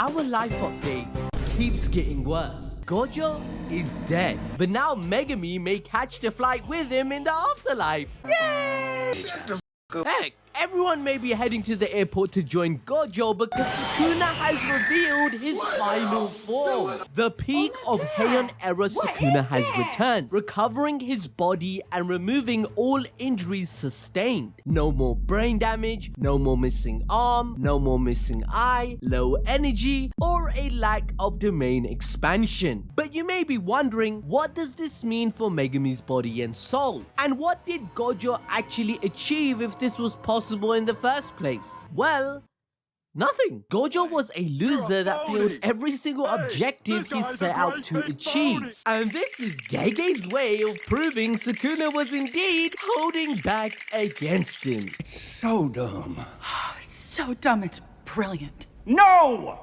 our life update keeps getting worse. Gojo is dead, but now Megami may catch the flight with him in the afterlife. Yay! Heck, everyone may be heading to the airport to join Gojo because Sukuna has revealed his final form. The peak of Heian era Sukuna has returned, recovering his body and removing all injuries sustained. No more brain damage, no more missing arm, no more missing eye, low energy, or a lack of domain expansion. But you may be wondering, what does this mean for Megami's body and soul? And what did Gojo actually achieve if this was possible in the first place? Well, nothing. Gojo was a loser that failed every single objective he set out to achieve. And this is Gege's way of proving Sukuna was indeed holding back against him. It's so dumb. It's so dumb, it's brilliant. No!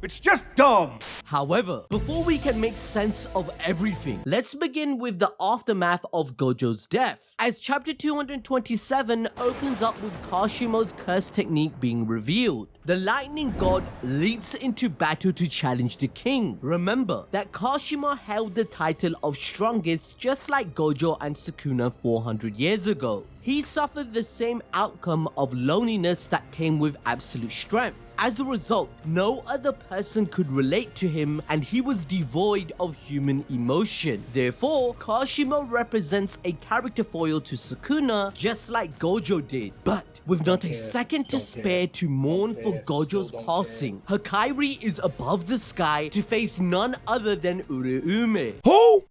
It's just dumb! However, before we can make sense of everything, let's begin with the aftermath of Gojo's death, as chapter 227 opens up with Kashimo's curse technique being revealed. The lightning god leaps into battle to challenge the king. Remember that Kashimo held the title of strongest just like Gojo and Sukuna 400 years ago. He suffered the same outcome of loneliness that came with absolute strength. As a result, no other person could relate to him and he was devoid of human emotion. Therefore, Kashimo represents a character foil to Sukuna just like Gojo did. But with not a second to spare to mourn for Gojo's passing, Hakairi is above the sky to face none other than Ureume. Who?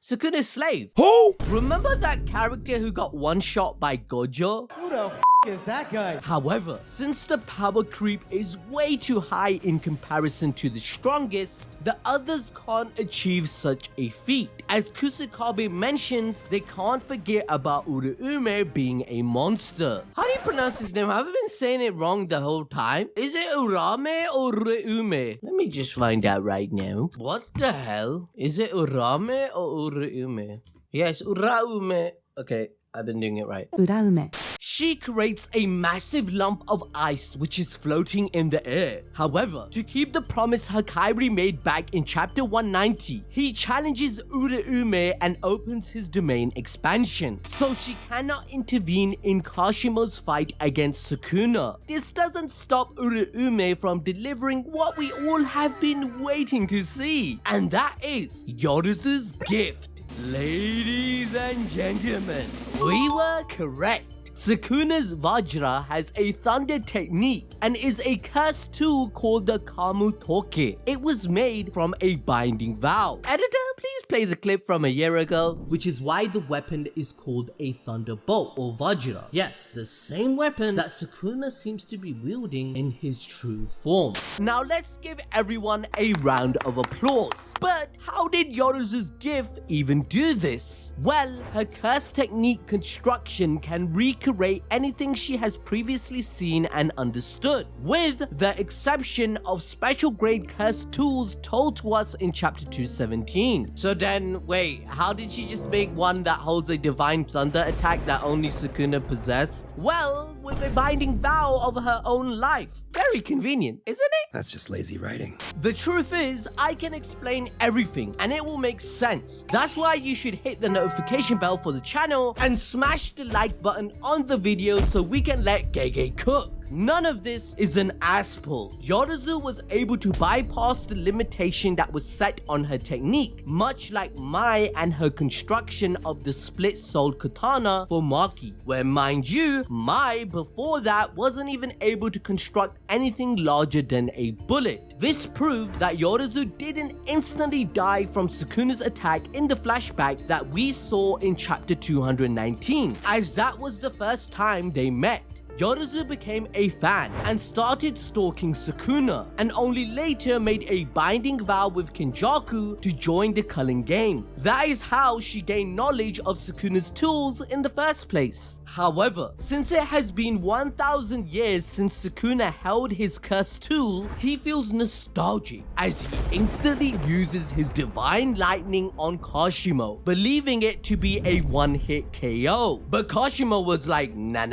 Sukuna's slave. Who? Remember that character who got one shot by Gojo? Who the f is that guy? However, since the power creep is way too high in comparison to the strongest, the others can't achieve such a feat. As Kusakabe mentions, they can't forget about Ureume being a monster. How do you pronounce his name? Have I been saying it wrong the whole time? Is it Urame or Ureume? Let me just find out right now. What the hell? Is it Urame or Ureume? Yes, Uraume. Okay, I've been doing it right. Uraume. She creates a massive lump of ice which is floating in the air. However, to keep the promise Hakairi made back in chapter 190, he challenges Ureume and opens his domain expansion, so she cannot intervene in Kashimo's fight against Sukuna. This doesn't stop Ureume from delivering what we all have been waiting to see, and that is Yoruzu's gift. Ladies and gentlemen, we were correct. Sukuna's Vajra has a thunder technique and is a curse tool called the Kamutoke. It was made from a binding vow. Editor, please play the clip from a year ago, which is why the weapon is called a thunderbolt or Vajra. Yes, the same weapon that Sukuna seems to be wielding in his true form. Now let's give everyone a round of applause. But how did Yoruzu's gift even do this? Well, her curse technique construction can recreate anything she has previously seen and understood, with the exception of special grade curse tools told to us in chapter 217. So then, wait, how did she just make one that holds a divine thunder attack that only Sukuna possessed? Well, with a binding vow of her own life. Very convenient, isn't it? That's just lazy writing. The truth is, I can explain everything and it will make sense. That's why you should hit the notification bell for the channel and smash the like button on the video so we can let Gege cook. None of this is an ass pull. Yoruzu was able to bypass the limitation that was set on her technique, much like Mai and her construction of the split-souled katana for Maki, where mind you, Mai before that wasn't even able to construct anything larger than a bullet. This proved that Yoruzu didn't instantly die from Sukuna's attack in the flashback that we saw in chapter 219, as that was the first time they met. Yoruzu became a fan and started stalking Sukuna, and only later made a binding vow with Kenjaku to join the culling game. That is how she gained knowledge of Sukuna's tools in the first place. However, since it has been 1000 years since Sukuna held his cursed tool, he feels nostalgic as he instantly uses his divine lightning on Kashimo, believing it to be a one-hit KO. But Kashimo was like, nah,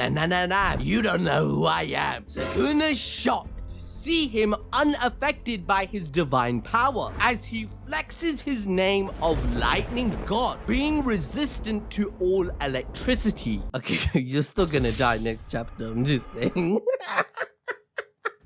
you don't know who I am. Sukuna's shocked to see him unaffected by his divine power as he flexes his name of Lightning God, being resistant to all electricity. Okay, you're still gonna die next chapter, I'm just saying.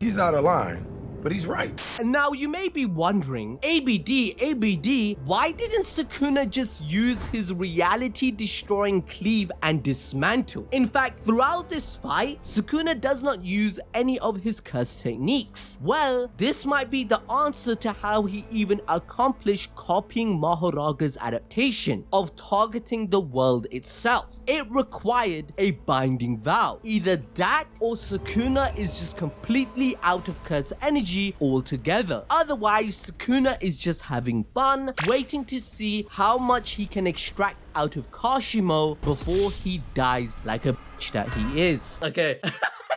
He's out of line, but he's right. And now you may be wondering, ABD, why didn't Sukuna just use his reality-destroying cleave and dismantle? In fact, throughout this fight, Sukuna does not use any of his curse techniques. Well, this might be the answer to how he even accomplished copying Mahoraga's adaptation of targeting the world itself. It required a binding vow. Either that or Sukuna is just completely out of curse energy altogether. Otherwise, Sukuna is just having fun, waiting to see how much he can extract out of Kashimo before he dies like a bitch that he is. Okay.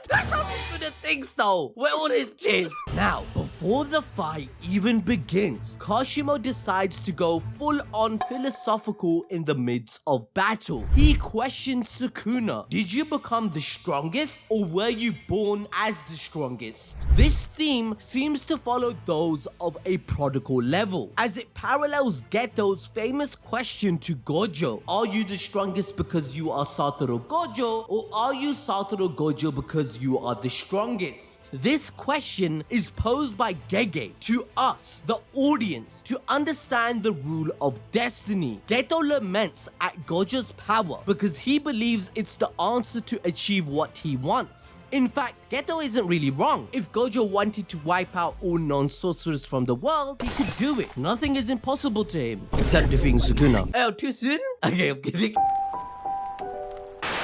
That's how Sukuna thinks though, with all his chins. Now, before the fight even begins, Kashimo decides to go full on philosophical in the midst of battle. He questions Sukuna. Did you become the strongest or were you born as the strongest? This theme seems to follow those of a prodigal level, as it parallels Geto's famous question to Gojo. Are you the strongest because you are Satoru Gojo, or are you Satoru Gojo because you are the strongest? This question is posed by Gege to us, the audience, to understand the rule of destiny. Geto laments at Gojo's power because he believes it's the answer to achieve what he wants. In fact, Geto isn't really wrong. If Gojo wanted to wipe out all non-sorcerers from the world, he could do it. Nothing is impossible to him, except defeating Sukuna. Oh, too soon? Okay, I'm kidding.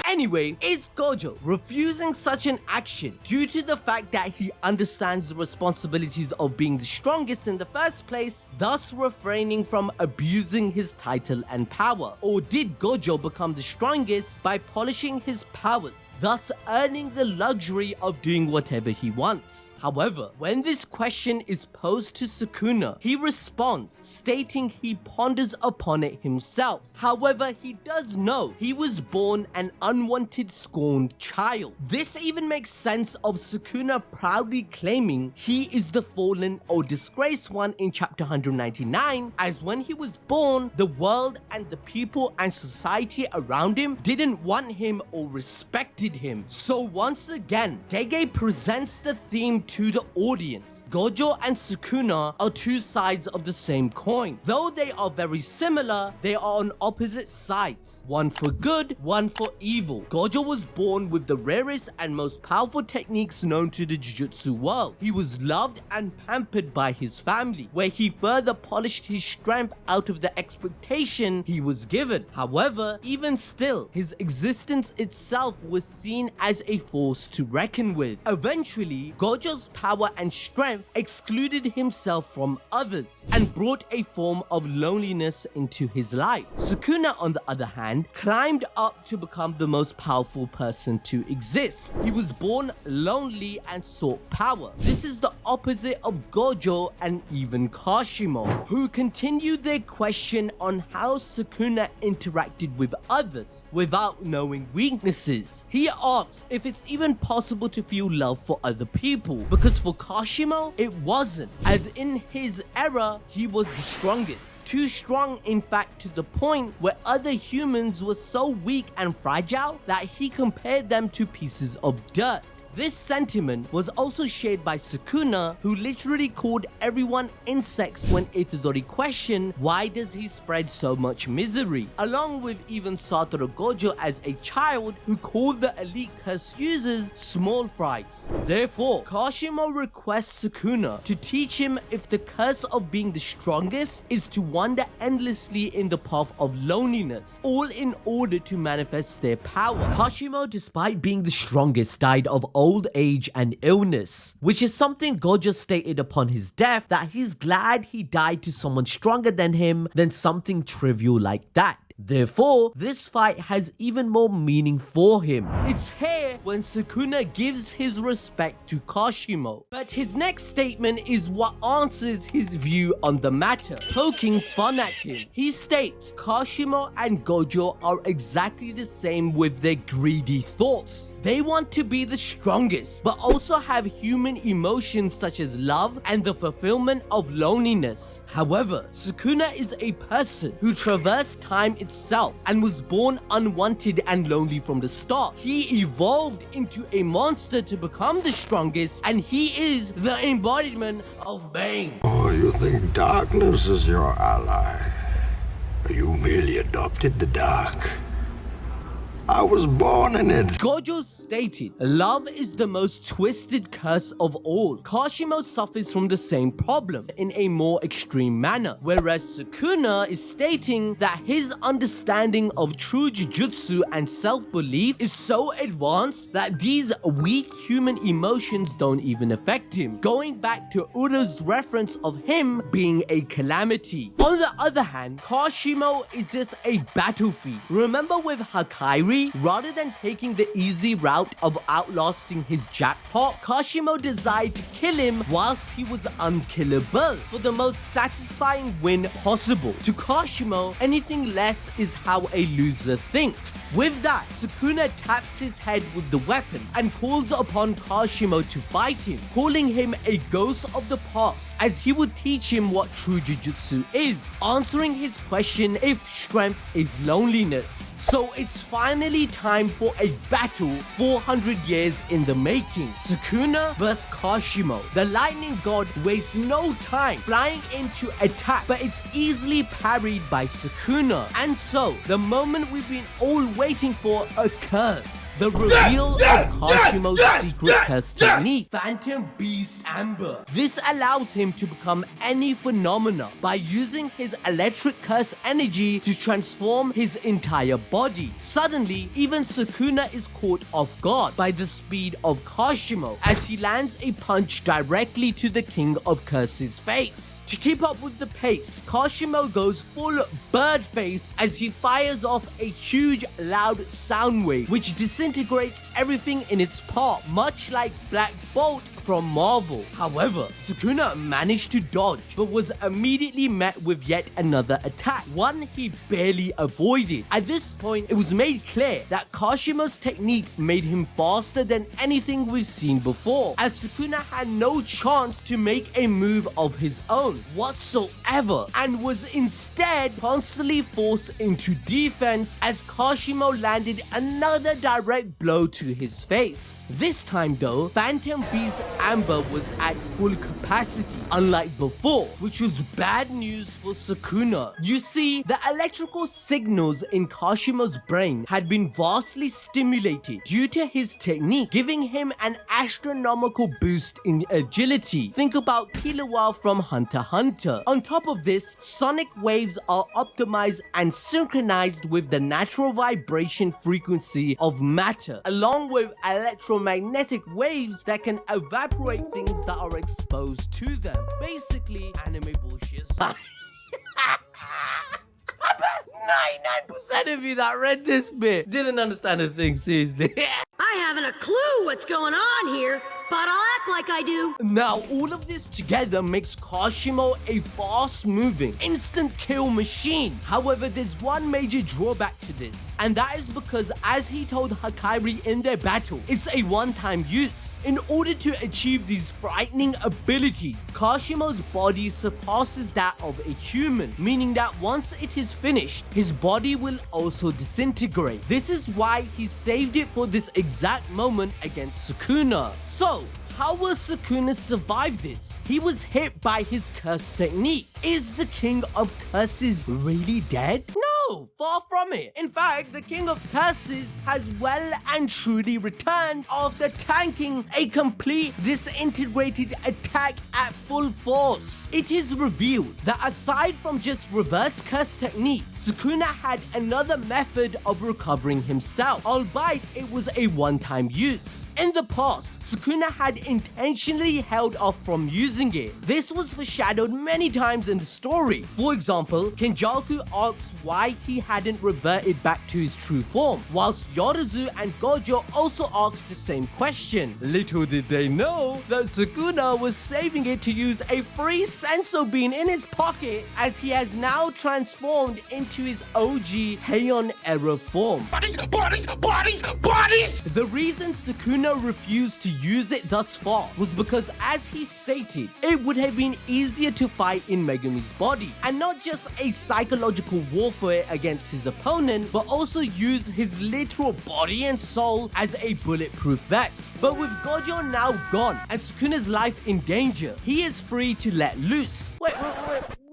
Anyway, is Gojo refusing such an action due to the fact that he understands the responsibilities of being the strongest in the first place, thus refraining from abusing his title and power? Or did Gojo become the strongest by polishing his powers, thus earning the luxury of doing whatever he wants? However, when this question is posed to Sukuna, he responds, stating he ponders upon it himself. However, he does know he was born an unwanted, scorned child. This even makes sense of Sukuna proudly claiming he is the fallen or disgraced one in chapter 199, as when he was born, the world and the people and society around him didn't want him or respected him. So once again, Gege presents the theme to the audience. Gojo and Sukuna are two sides of the same coin. Though they are very similar, they are on opposite sides, one for good, one for evil. Gojo was born with the rarest and most powerful techniques known to the Jujutsu world. He was loved and pampered by his family, where he further polished his strength out of the expectation he was given. However, even still, his existence itself was seen as a force to reckon with. Eventually, Gojo's power and strength excluded himself from others and brought a form of loneliness into his life. Sukuna, on the other hand, climbed up to become the most powerful person to exist. He was born lonely and sought power. This is the opposite of Gojo and even Kashimo, who continued their question on how Sukuna interacted with others without knowing weaknesses. He asks if it's even possible to feel love for other people, because for Kashimo, it wasn't, as in his era, he was the strongest. Too strong, in fact, to the point where other humans were so weak and fragile that he compared them to pieces of dirt. This sentiment was also shared by Sukuna, who literally called everyone insects when Itadori questioned why does he spread so much misery, along with even Satoru Gojo as a child who called the elite curse users small fries. Therefore, Kashimo requests Sukuna to teach him if the curse of being the strongest is to wander endlessly in the path of loneliness, all in order to manifest their power. Kashimo, despite being the strongest, died of old age and illness, which is something Gojo stated upon his death, that he's glad he died to someone stronger than him than something trivial like that. Therefore, this fight has even more meaning for him. It's here when Sukuna gives his respect to Kashimo. But his next statement is what answers his view on the matter, poking fun at him. He states Kashimo and Gojo are exactly the same with their greedy thoughts. They want to be the strongest, but also have human emotions such as love and the fulfillment of loneliness. However, Sukuna is a person who traversed time itself and was born unwanted and lonely from the start. He evolved into a monster to become the strongest, and he is the embodiment of Bane. Oh, you think darkness is your ally? You merely adopted the dark. I was born in it. Gojo stated, love is the most twisted curse of all. Kashimo suffers from the same problem in a more extreme manner, whereas Sukuna is stating that his understanding of true jujutsu and self-belief is so advanced that these weak human emotions don't even affect him, going back to Uro's reference of him being a calamity. On the other hand, Kashimo is just a battlefield. Remember with Hakairi? Rather than taking the easy route of outlasting his jackpot, Kashimo desired to kill him whilst he was unkillable for the most satisfying win possible. To Kashimo, anything less is how a loser thinks. With that, Sukuna taps his head with the weapon and calls upon Kashimo to fight him, calling him a ghost of the past as he would teach him what true jujutsu is, answering his question if strength is loneliness. So it's finally time for a battle 400 years in the making. Sukuna vs Kashimo. The lightning god wastes no time flying in to attack, but it's easily parried by Sukuna. And so, the moment we've been all waiting for occurs. The reveal of Kashimo's secret curse technique, Phantom Beast Amber. This allows him to become any phenomena by using his electric curse energy to transform his entire body. Suddenly, even Sukuna is caught off guard by the speed of Kashimo as he lands a punch directly to the King of Curses' face. To keep up with the pace, Kashimo goes full bird face as he fires off a huge loud sound wave which disintegrates everything in its path, much like Black Bolt from Marvel. However, Sukuna managed to dodge but was immediately met with yet another attack, one he barely avoided. At this point, it was made clear that Kashimo's technique made him faster than anything we've seen before, as Sukuna had no chance to make a move of his own whatsoever and was instead constantly forced into defense as Kashimo landed another direct blow to his face. This time though, Phantom Beast Amber was at full capacity, unlike before, which was bad news for Sukuna. You see, the electrical signals in Kashimo's brain had been vastly stimulated due to his technique, giving him an astronomical boost in agility. Think about Killua from Hunter x Hunter. On top of this, sonic waves are optimized and synchronized with the natural vibration frequency of matter, along with electromagnetic waves that can evaporate things that are exposed to them. Basically, anime bullshit. I bet 99% of you that read this bit didn't understand a thing, seriously. I haven't a clue what's going on here, but I'll act like I do. Now, all of this together makes Kashimo a fast-moving, instant kill machine. However, there's one major drawback to this, and that is because, as he told Hakairi in their battle, it's a one-time use. In order to achieve these frightening abilities, Kashimo's body surpasses that of a human, meaning that once it is finished, his body will also disintegrate. This is why he saved it for this exact moment against Sukuna. So, how will Sukuna survive this? He was hit by his curse technique. Is the King of Curses really dead? No, far from it. In fact, the King of Curses has well and truly returned after tanking a complete disintegrated attack at full force. It is revealed that aside from just reverse curse technique, Sukuna had another method of recovering himself, albeit it was a one-time use. In the past, Sukuna had intentionally held off from using it. This was foreshadowed many times in the story. For example, Kenjaku asks why he hadn't reverted back to his true form, whilst Yorizu and Gojo also asked the same question. Little did they know that Sukuna was saving it to use a free senso bean in his pocket, as he has now transformed into his OG Heian era form. Bodies! The reason Sukuna refused to use it thus far was because, as he stated, it would have been easier to fight in Megami's body, and not just a psychological warfare against his opponent, but also use his literal body and soul as a bulletproof vest. But with Gojo now gone and Sukuna's life in danger, he is free to let loose.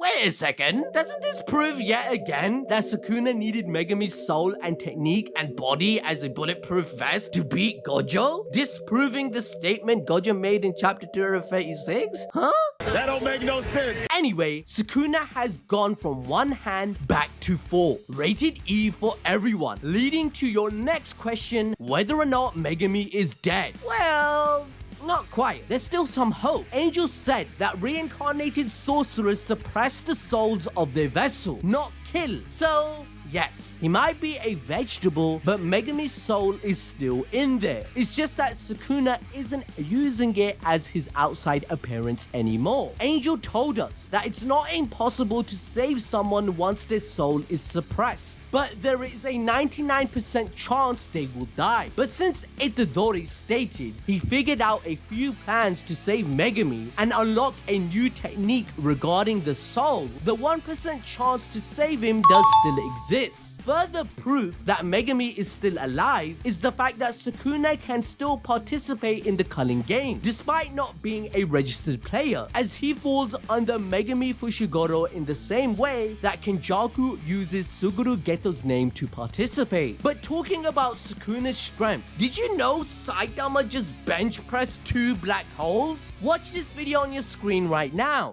Wait a second, doesn't this prove yet again that Sukuna needed Megami's soul and technique and body as a bulletproof vest to beat Gojo? Disproving the statement Gojo made in chapter 236? Huh? That don't make no sense. Anyway, Sukuna has gone from one hand back to four. Rated E for everyone, leading to your next question, whether or not Megami is dead. Well, not quite. There's still some hope. Angel said that reincarnated sorcerers suppress the souls of their vessel, not kill. So, yes, he might be a vegetable, but Megami's soul is still in there. It's just that Sukuna isn't using it as his outside appearance anymore. Angel told us that it's not impossible to save someone once their soul is suppressed, but there is a 99% chance they will die. But since Itadori stated he figured out a few plans to save Megami and unlock a new technique regarding the soul, the 1% chance to save him does still exist. Further proof that Megami is still alive is the fact that Sukuna can still participate in the culling game, despite not being a registered player, as he falls under Megami Fushiguro in the same way that Kenjaku uses Suguru Geto's name to participate. But talking about Sukuna's strength, did you know Saitama just bench pressed 2 black holes? Watch this video on your screen right now.